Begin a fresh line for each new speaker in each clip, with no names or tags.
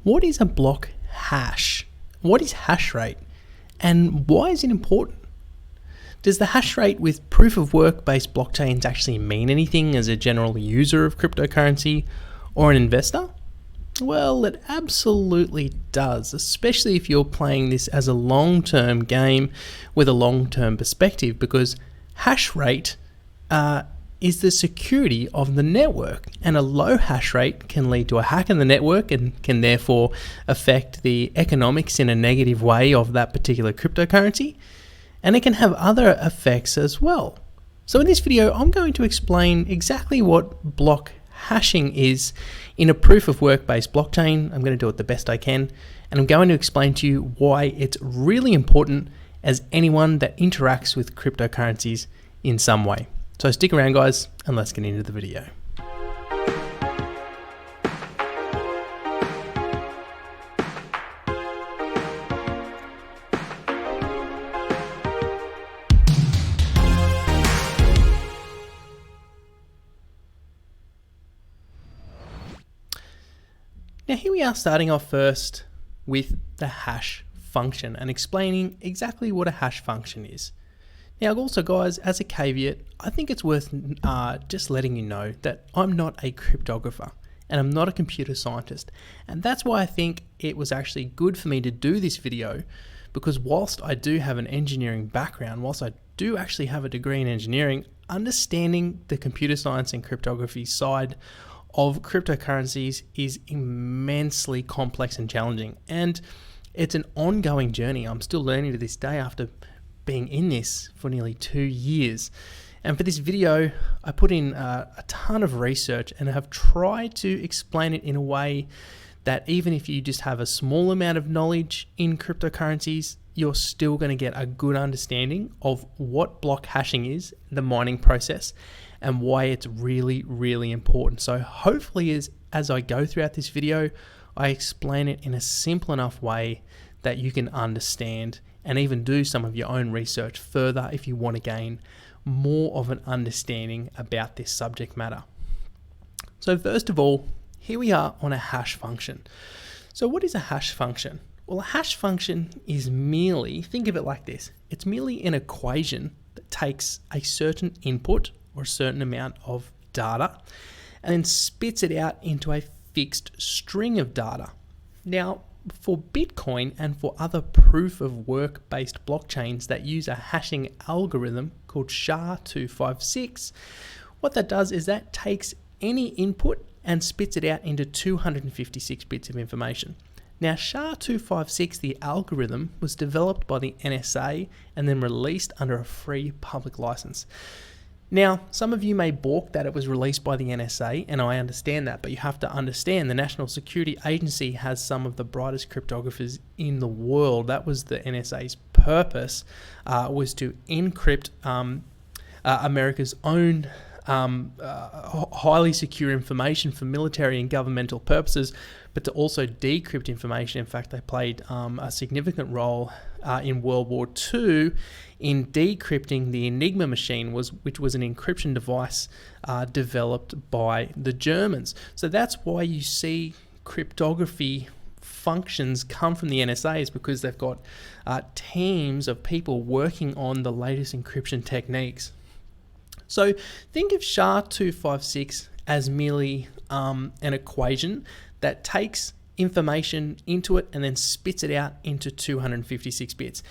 What is a block hash? What is hash rate? And why is it important? Does the hash rate with proof of work based blockchains actually mean anything as a general user of cryptocurrency or an investor? Well, it absolutely does, especially if you're playing this as a long-term game with a long-term perspective, because hash rate is the security of the network, and a low hash rate can lead to a hack in the network and can therefore affect the economics in a negative way of that particular cryptocurrency, and it can have other effects as well. So in this video, I'm going to explain exactly what block hashing is in a proof of work based blockchain. I'm going to do it the best I can, and I'm going to explain to you why it's really important as anyone that interacts with cryptocurrencies in some way. So stick around, guys, and let's get into the video. Now here we are, starting off first with the hash function and explaining exactly what a hash function is. Now also, guys, as a caveat, I think it's worth just letting you know that I'm not a cryptographer and I'm not a computer scientist, and that's why I think it was actually good for me to do this video, because whilst I do have an engineering background, whilst I do actually have a degree in engineering, understanding the computer science and cryptography side of cryptocurrencies is immensely complex and challenging, and it's an ongoing journey. I'm still learning to this day after being in this for nearly 2 years. And for this video, I put in a ton of research and have tried to explain it in a way that even if you just have a small amount of knowledge in cryptocurrencies, you're still going to get a good understanding of what block hashing is, the mining process, and why it's really, really important. So hopefully as I go throughout this video, I explain it in a simple enough way that you can understand and even do some of your own research further if you want to gain more of an understanding about this subject matter. So first of all, here we are on a hash function. So what is a hash function? Well, a hash function is merely, think of it like this, it's merely an equation that takes a certain input or a certain amount of data and then spits it out into a fixed string of data. Now, for Bitcoin and for other proof of work based blockchains that use a hashing algorithm called SHA-256, what that does is that takes any input and spits it out into 256 bits of information. Now, SHA-256, the algorithm, was developed by the NSA and then released under a free public license. Now, some of you may balk that it was released by the NSA, and I understand that, but you have to understand the National Security Agency has some of the brightest cryptographers in the world. That was the NSA's purpose, was to encrypt America's own highly secure information for military and governmental purposes, but to also decrypt information. In fact, they played a significant role in World War II in decrypting the Enigma machine, which was an encryption device developed by the Germans. So that's why you see cryptography functions come from the NSA, is because they've got teams of people working on the latest encryption techniques. So think of SHA-256 as merely an equation that takes information into it and then spits it out into 256 bits.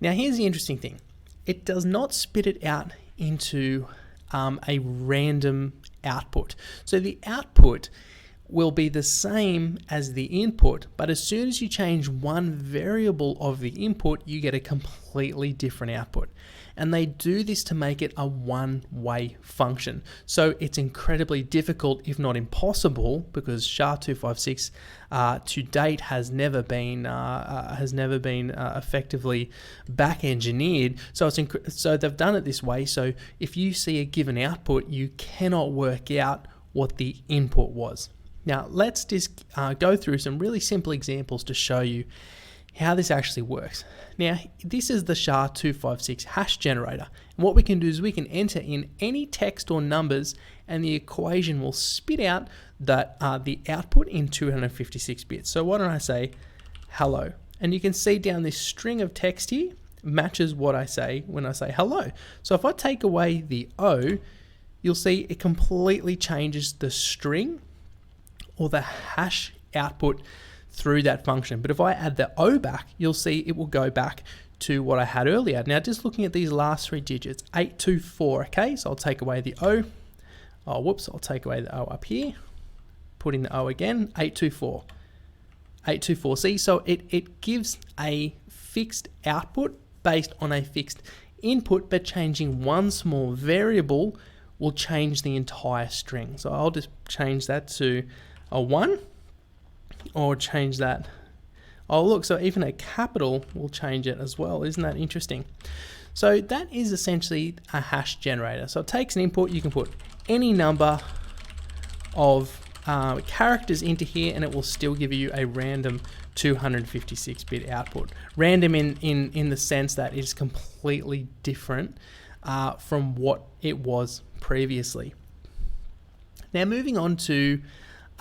Now here's the interesting thing. It does not spit it out into a random output. So the output will be the same as the input, but as soon as you change one variable of the input, you get a completely different output. And they do this to make it a one-way function. So it's incredibly difficult, if not impossible, because SHA-256 to date has never been effectively back-engineered. So so they've done it this way. So if you see a given output, you cannot work out what the input was. Now let's just go through some really simple examples to show you how this actually works. Now, this is the SHA-256 hash generator. And what we can do is we can enter in any text or numbers, and the equation will spit out the output in 256 bits. So why don't I say hello? And you can see down this string of text here matches what I say when I say hello. So if I take away the O, you'll see it completely changes the string or the hash output through that function. But if I add the O back, you'll see it will go back to what I had earlier. Now, just looking at these last three digits, 824, okay? So I'll take away the O. Oh, whoops, I'll take away the O up here. Put in the O again, 824. 824, see, so it gives a fixed output based on a fixed input, but changing one small variable will change the entire string. So I'll just change that to a 1, or change that. Oh, look, so even a capital will change it as well. Isn't that interesting? So that is essentially a hash generator. So it takes an input. You can put any number of characters into here, and it will still give you a random 256-bit output. Random in the sense that it's completely different from what it was previously. Now moving on to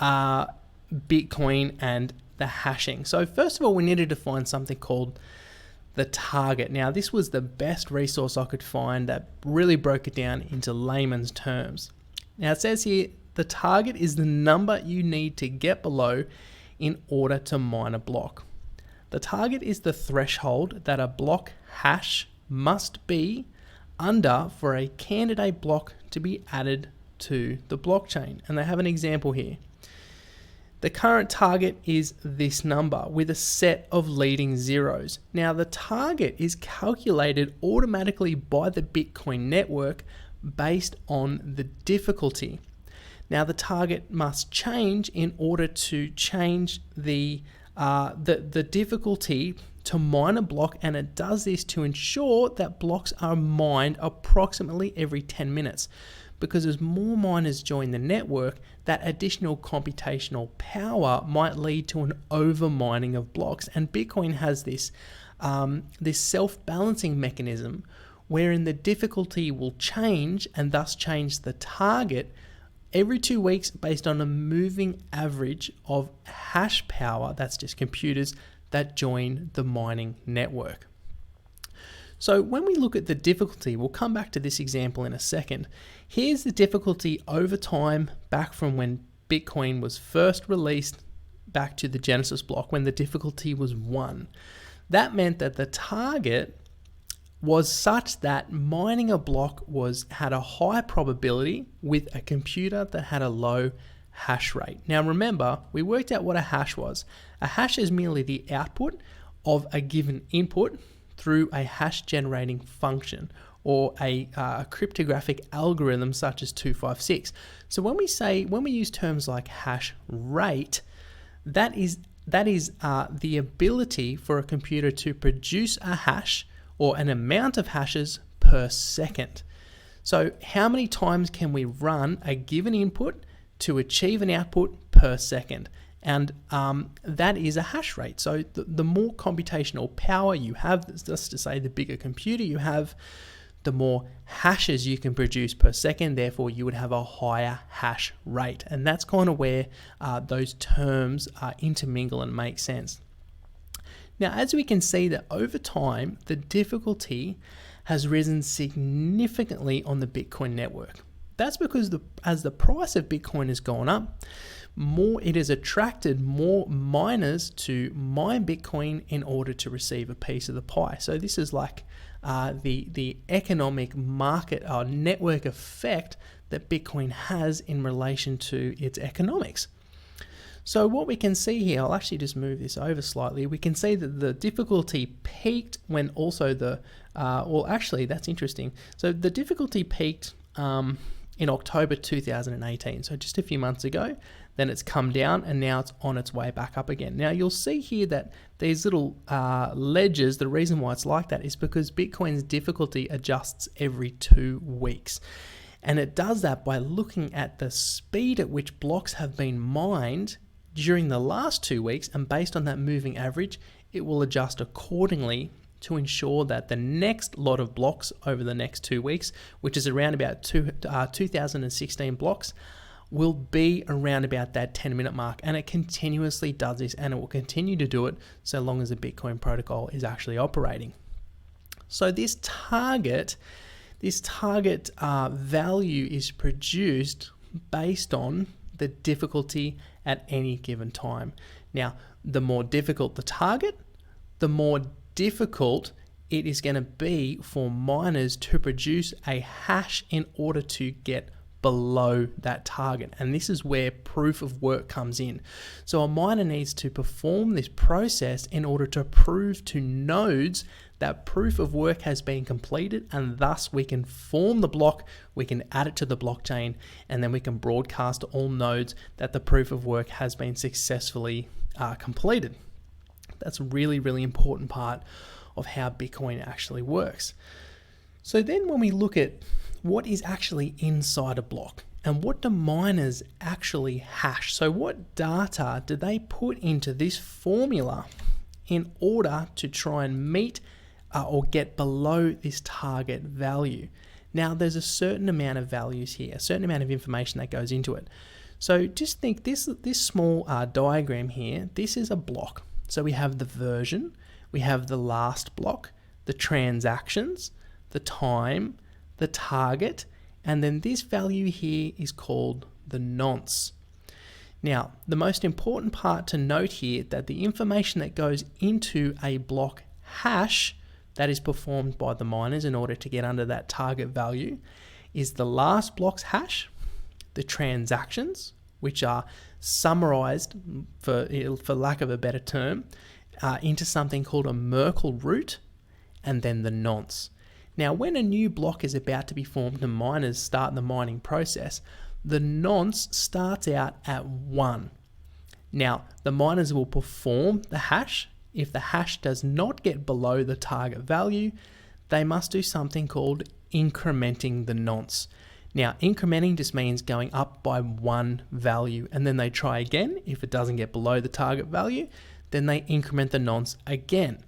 Bitcoin and the hashing. So first of all, we needed to find something called the target. Now this was the best resource I could find that really broke it down into layman's terms. Now it says here, the target is the number you need to get below in order to mine a block. The target is the threshold that a block hash must be under for a candidate block to be added to the blockchain. And they have an example here. The current target is this number with a set of leading zeros. Now the target is calculated automatically by the Bitcoin network based on the difficulty. Now the target must change in order to change the difficulty to mine a block, and it does this to ensure that blocks are mined approximately every 10 minutes. Because as more miners join the network, that additional computational power might lead to an over-mining of blocks. And Bitcoin has this self-balancing mechanism wherein the difficulty will change and thus change the target every 2 weeks based on a moving average of hash power, that's just computers that join the mining network. So when we look at the difficulty, we'll come back to this example in a second. Here's the difficulty over time back from when Bitcoin was first released back to the Genesis block when the difficulty was 1. That meant that the target was such that mining a block had a high probability with a computer that had a low hash rate. Now remember, we worked out what a hash was. A hash is merely the output of a given input through a hash generating function or a cryptographic algorithm such as 256. So when we use terms like hash rate, that is the ability for a computer to produce a hash or an amount of hashes per second. So how many times can we run a given input to achieve an output per second? And that is a hash rate. So the more computational power you have, just to say the bigger computer you have, the more hashes you can produce per second. Therefore, you would have a higher hash rate. And that's kind of where those terms intermingle and make sense. Now, as we can see that over time, the difficulty has risen significantly on the Bitcoin network. That's because as the price of Bitcoin has gone up, it has attracted more miners to mine Bitcoin in order to receive a piece of the pie. So this is like the economic market or network effect that Bitcoin has in relation to its economics. So what we can see here, I'll actually just move this over slightly. We can see that the difficulty peaked when also that's interesting. So the difficulty peaked in October 2018, so just a few months ago. Then it's come down and now it's on its way back up again. Now you'll see here that these little ledgers, the reason why it's like that is because Bitcoin's difficulty adjusts every 2 weeks. And it does that by looking at the speed at which blocks have been mined during the last 2 weeks, and based on that moving average, it will adjust accordingly to ensure that the next lot of blocks over the next 2 weeks, which is around about 2016 blocks, will be around about that 10-minute mark, and it continuously does this, and it will continue to do it so long as the Bitcoin protocol is actually operating. So this target value is produced based on the difficulty at any given time. Now, the more difficult the target, the more difficult it is going to be for miners to produce a hash in order to get below that target. And this is where proof of work comes in. So a miner needs to perform this process in order to prove to nodes that proof of work has been completed, and thus we can form the block, we can add it to the blockchain, and then we can broadcast to all nodes that the proof of work has been successfully completed. That's a really, really important part of how Bitcoin actually works. So then when we look at what is actually inside a block and what do miners actually hash, so what data do they put into this formula in order to try and meet or get below this target value? Now, there's a certain amount of values here, a certain amount of information that goes into it. So just think this small diagram here, this is a block. So we have the version, we have the last block, the transactions, the time, the target, and then this value here is called the nonce. Now, the most important part to note here that the information that goes into a block hash that is performed by the miners in order to get under that target value is the last block's hash, the transactions, which are summarized, for lack of a better term, into something called a Merkle root, and then the nonce. Now, when a new block is about to be formed and miners start the mining process, the nonce starts out at 1. Now, the miners will perform the hash. If the hash does not get below the target value, they must do something called incrementing the nonce. Now, incrementing just means going up by 1 value, and then they try again. If it doesn't get below the target value, then they increment the nonce again.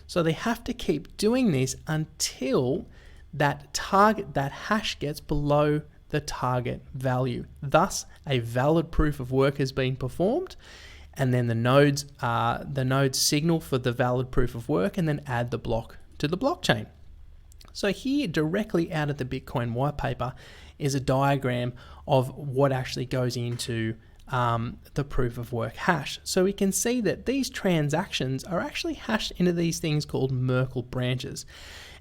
So they have to keep doing this until that hash gets below the target value. Thus, a valid proof of work has been performed, and then the nodes signal for the valid proof of work and then add the block to the blockchain. So here, directly out of the Bitcoin white paper, is a diagram of what actually goes into the proof of work hash. So we can see that these transactions are actually hashed into these things called Merkle branches.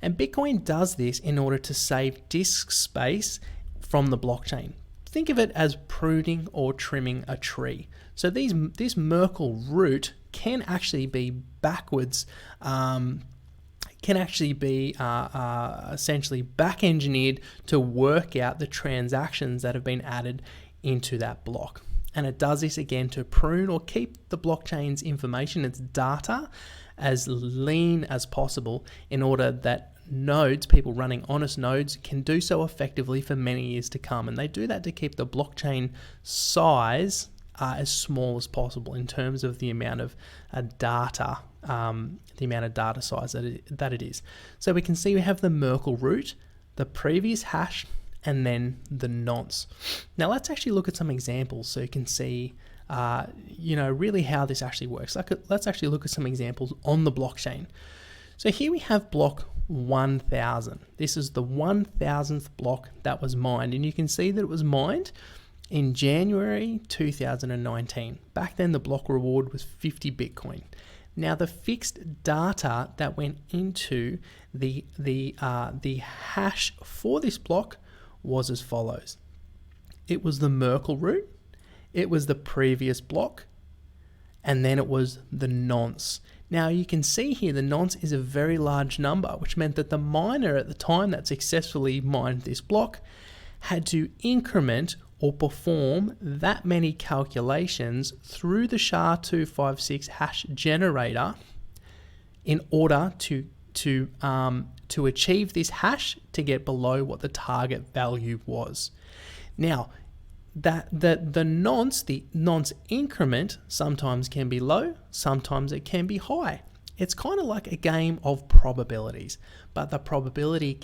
And Bitcoin does this in order to save disk space from the blockchain. Think of it as pruning or trimming a tree. So this Merkle root can actually be backwards, essentially back engineered to work out the transactions that have been added into that block. And it does this again to prune or keep the blockchain's information, its data, as lean as possible in order that nodes, people running honest nodes, can do so effectively for many years to come. And they do that to keep the blockchain size as small as possible in terms of the amount of data, size that it is. So we can see we have the Merkle root, the previous hash, and then the nonce. Now let's actually look at some examples so you can see really how this actually works. Let's actually look at some examples on the blockchain. So here we have block 1000. This is the 1000th block that was mined, and you can see that it was mined in January 2019. Back then the block reward was 50 Bitcoin. Now the fixed data that went into the hash for this block was as follows. It was the Merkle root, it was the previous block, and then it was the nonce. Now you can see here the nonce is a very large number, which meant that the miner at the time that successfully mined this block had to increment or perform that many calculations through the SHA-256 hash generator in order to achieve this hash to get below what the target value was. Now, the nonce increment sometimes can be low, sometimes it can be high. It's kind of like a game of probabilities, but the probability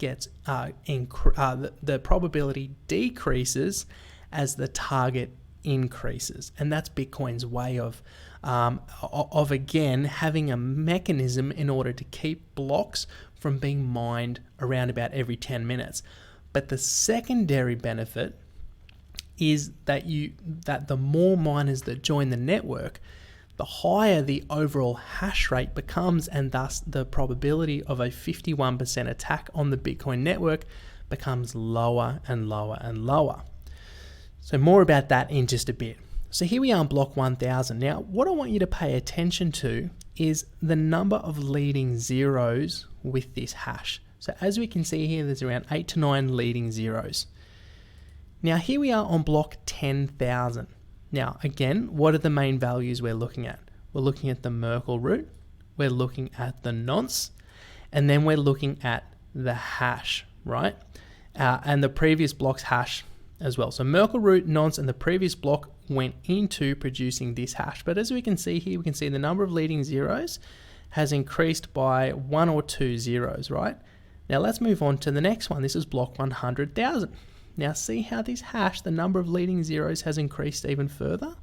the probability decreases as the target increases. And that's Bitcoin's way of again having a mechanism in order to keep blocks from being mined around about every 10 minutes. But the secondary benefit is that the more miners that join the network, the higher the overall hash rate becomes, and thus the probability of a 51% attack on the Bitcoin network becomes lower and lower and lower. So more about that in just a bit. So here we are on block 1000. Now, what I want you to pay attention to is the number of leading zeros with this hash. So as we can see here, there's around 8 to 9 leading zeros. Now here we are on block 10,000. Now again, what are the main values we're looking at? We're looking at the Merkle root, we're looking at the nonce, and then we're looking at the hash, right? And the previous block's hash as well. So Merkle root, nonce, and the previous block went into producing this hash. But as we can see here, we can see the number of leading zeros has increased by 1 or 2 zeros, right? Now let's move on to the next one. This is block 100,000. Now see how this hash, the number of leading zeros has increased even further?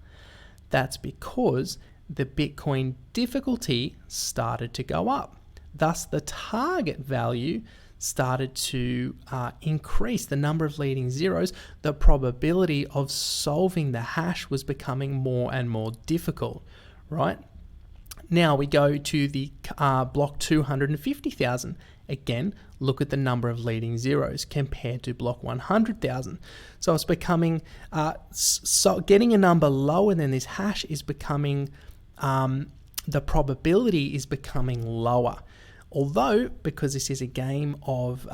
That's because the Bitcoin difficulty started to go up. Thus the target value started to increase the number of leading zeros. The probability of solving the hash was becoming more and more difficult, right? Now we go to the block 250,000. Again, look at the number of leading zeros compared to block 100,000. So it's becoming, so getting a number lower than this hash is becoming, the probability is becoming lower. Although, because this is a game of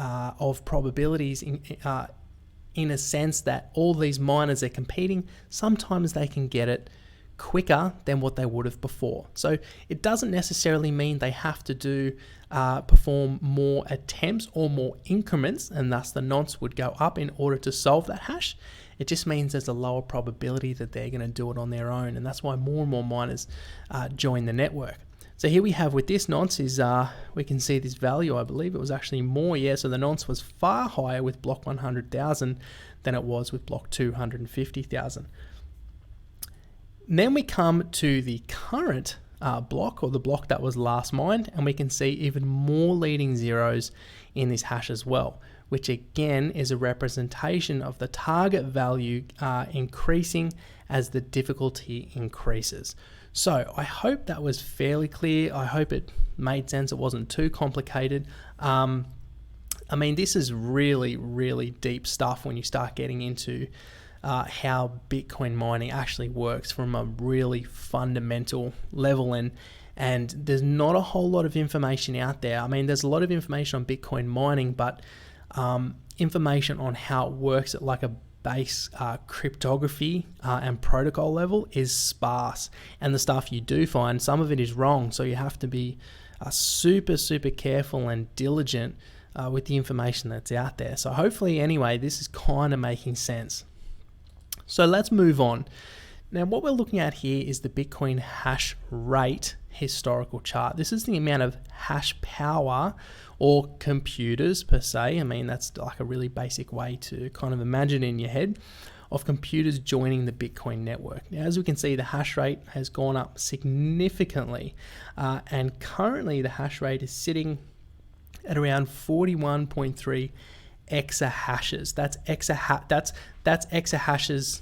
probabilities in a sense that all these miners are competing, sometimes they can get it quicker than what they would have before. So it doesn't necessarily mean they have to perform more attempts or more increments, and thus the nonce would go up in order to solve that hash. It just means there's a lower probability that they're going to do it on their own, and that's why more and more miners join the network. So here we have with this nonce is, we can see this value, I believe it was actually more, so the nonce was far higher with block 100,000 than it was with block 250,000. Then we come to the current block, or the block that was last mined, and we can see even more leading zeros in this hash as well, which again is a representation of the target value increasing as the difficulty increases. So I hope that was fairly clear. I hope it made sense. It wasn't too complicated. I mean, this is really, really deep stuff when you start getting into how Bitcoin mining actually works from a really fundamental level, and there's not a whole lot of information out there. I mean, there's a lot of information on Bitcoin mining, but information on how it works at like a base cryptography and protocol level is sparse, and the stuff you do find, some of it is wrong, so you have to be super careful and diligent with the information that's out there. So hopefully anyway, this is kind of making sense. So let's move on. Now what we're looking at here is the Bitcoin hash rate historical chart. This is the amount of hash power or computers per se. I mean, that's like a really basic way to kind of imagine in your head of computers joining the Bitcoin network. Now, as we can see, the hash rate has gone up significantly, and currently the hash rate is sitting at around 41.3 exahashes. That's exahashes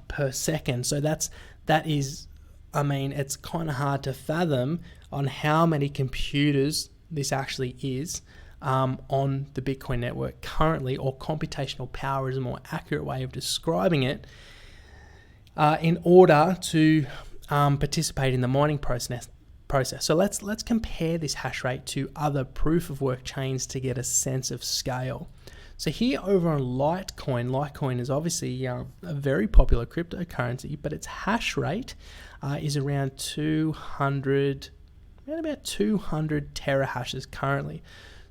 per second. So that is, I mean, it's kind of hard to fathom on how many computers this actually is on the Bitcoin network currently, or computational power is a more accurate way of describing it, in order to participate in the mining process. So let's compare this hash rate to other proof of work chains to get a sense of scale. So here over on Litecoin is obviously a very popular cryptocurrency, but its hash rate is around about 200 terahashes currently.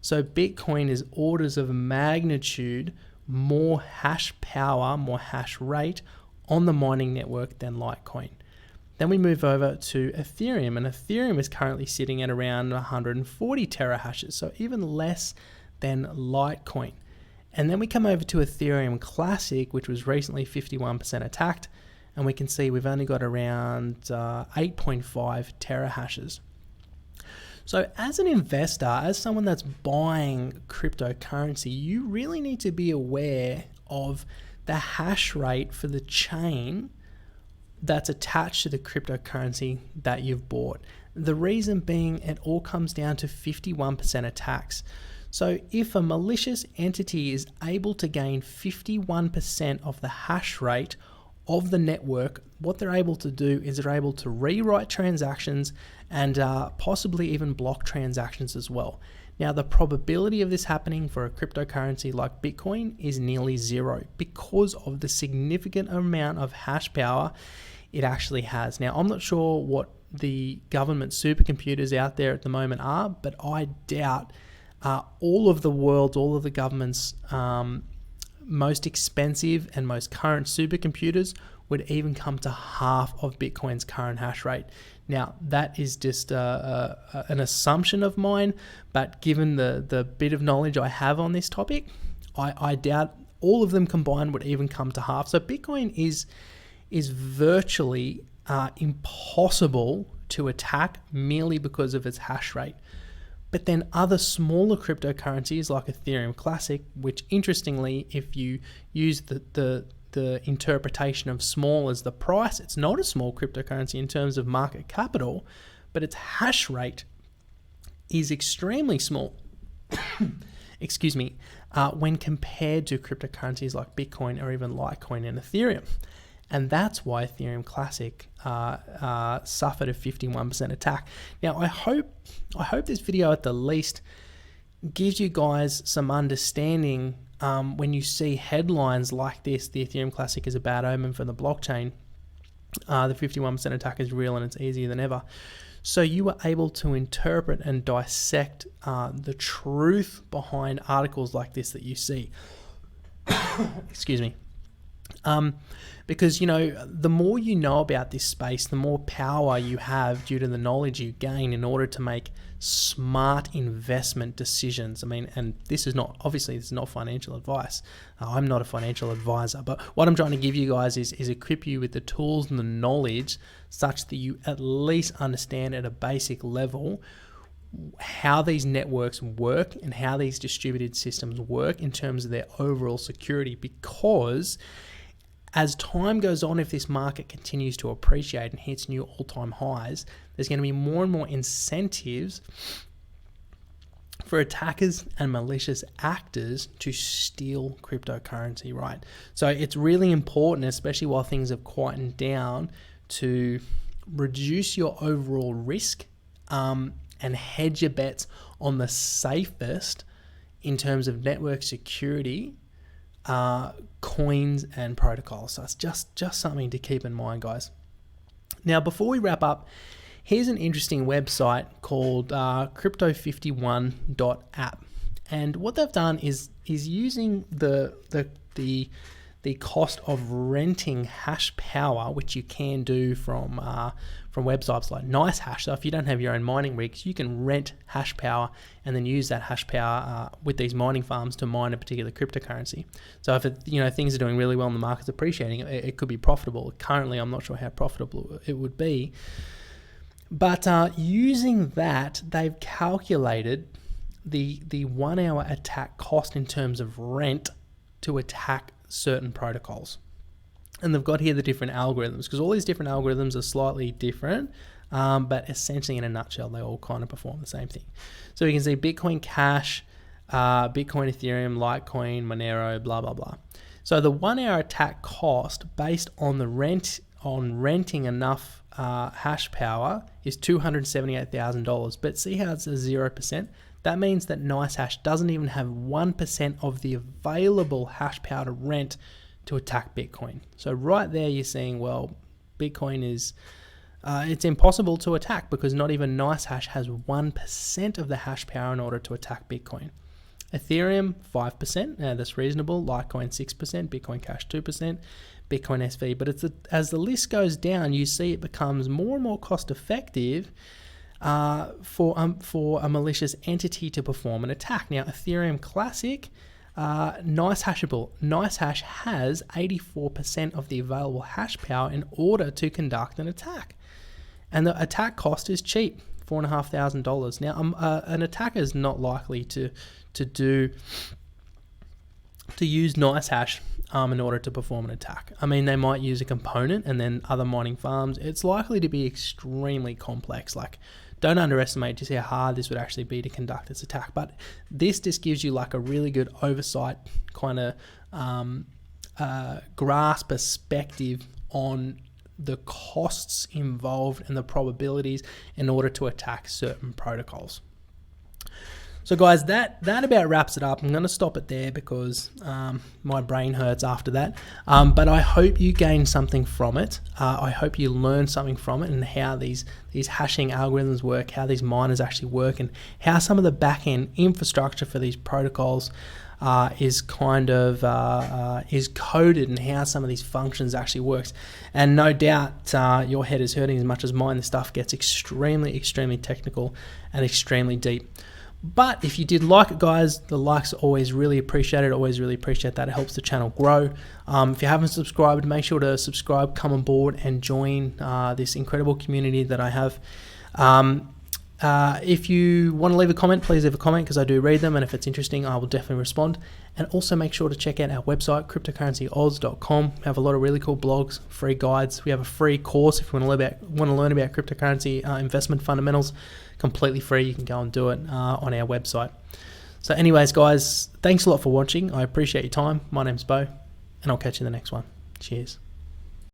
So Bitcoin is orders of magnitude more hash power, more hash rate on the mining network than Litecoin. Then we move over to Ethereum, and Ethereum is currently sitting at around 140 terahashes, so even less than Litecoin. And then we come over to Ethereum Classic, which was recently 51% attacked, and we can see we've only got around 8.5 terahashes. So as an investor, as someone that's buying cryptocurrency, you really need to be aware of the hash rate for the chain that's attached to the cryptocurrency that you've bought. The reason being, it all comes down to 51% attacks. So if a malicious entity is able to gain 51% of the hash rate of the network, what they're able to do is they're able to rewrite transactions and possibly even block transactions as well. Now, the probability of this happening for a cryptocurrency like Bitcoin is nearly zero because of the significant amount of hash power it actually has. Now, I'm not sure what the government supercomputers out there at the moment are, but I doubt all of the government's most expensive and most current supercomputers would even come to half of Bitcoin's current hash rate. Now, that is just an assumption of mine, but given the bit of knowledge I have on this topic, I doubt all of them combined would even come to half. So Bitcoin is virtually impossible to attack merely because of its hash rate. But then other smaller cryptocurrencies like Ethereum Classic, which interestingly, if you use the interpretation of small as the price, it's not a small cryptocurrency in terms of market capital, but its hash rate is extremely small. Excuse me, when compared to cryptocurrencies like Bitcoin or even Litecoin and Ethereum. And that's why Ethereum Classic suffered a 51% attack. Now, I hope this video at the least gives you guys some understanding when you see headlines like this, the Ethereum Classic is a bad omen for the blockchain. The 51% attack is real and it's easier than ever. So you were able to interpret and dissect the truth behind articles like this that you see. Excuse me. Because, the more you know about this space, the more power you have due to the knowledge you gain in order to make smart investment decisions. I mean, and this is not financial advice. I'm not a financial advisor, but what I'm trying to give you guys is equip you with the tools and the knowledge such that you at least understand at a basic level how these networks work and how these distributed systems work in terms of their overall security, because as time goes on, if this market continues to appreciate and hits new all-time highs, there's going to be more and more incentives for attackers and malicious actors to steal cryptocurrency, right? So it's really important, especially while things have quietened down, to reduce your overall risk and hedge your bets on the safest in terms of network security, coins and protocols. So it's just something to keep in mind, guys. Now, before we wrap up, here's an interesting website called crypto51.app, and what they've done is using the cost of renting hash power, which you can do from websites like NiceHash. So if you don't have your own mining rigs, you can rent hash power and then use that hash power with these mining farms to mine a particular cryptocurrency. So if things are doing really well and the market's appreciating, it could be profitable. Currently, I'm not sure how profitable it would be. But using that, they've calculated the 1 hour attack cost in terms of rent to attack certain protocols. And they've got here the different algorithms, because all these different algorithms are slightly different, but essentially in a nutshell, they all kind of perform the same thing. So you can see Bitcoin Cash, Bitcoin, Ethereum, Litecoin, Monero, blah, blah, blah. So the 1 hour attack cost based on the renting enough hash power is $278,000. But see how it's a 0%? That means that NiceHash doesn't even have 1% of the available hash power to rent to attack Bitcoin. So right there you're seeing, well, Bitcoin is, it's impossible to attack because not even NiceHash has 1% of the hash power in order to attack Bitcoin. Ethereum, 5%, that's reasonable. Litecoin, 6%, Bitcoin Cash, 2%, Bitcoin SV. But as the list goes down, you see it becomes more and more cost effective for a malicious entity to perform an attack. Now, Ethereum Classic, Nice Hashable. NiceHash has 84% of the available hash power in order to conduct an attack. And the attack cost is cheap, $4,500. Now, an attacker is not likely to use NiceHash in order to perform an attack. I mean, they might use a component and then other mining farms. It's likely to be extremely complex. Like, don't underestimate just how hard this would actually be to conduct this attack. But this just gives you like a really good oversight kind of grasp perspective on the costs involved and the probabilities in order to attack certain protocols. So guys, that about wraps it up. I'm going to stop it there because my brain hurts after that. But I hope you gain something from it. I hope you learn something from it and how these hashing algorithms work, how these miners actually work, and how some of the back-end infrastructure for these protocols is coded, and how some of these functions actually works. And no doubt your head is hurting as much as mine. This stuff gets extremely, extremely technical and extremely deep. But if you did like it, guys, the likes are always really appreciated. Always really appreciate that. It helps the channel grow. If you haven't subscribed, make sure to subscribe, come on board and join this incredible community that I have. If you want to leave a comment, please leave a comment because I do read them, and if it's interesting, I will definitely respond. And also make sure to check out our website, cryptocurrencyoz.com. We have a lot of really cool blogs, free guides. We have a free course if you want to learn about cryptocurrency investment fundamentals, completely free. You can go and do it on our website. So anyways, guys, thanks a lot for watching. I appreciate your time. My name's Bo, and I'll catch you in the next one. Cheers.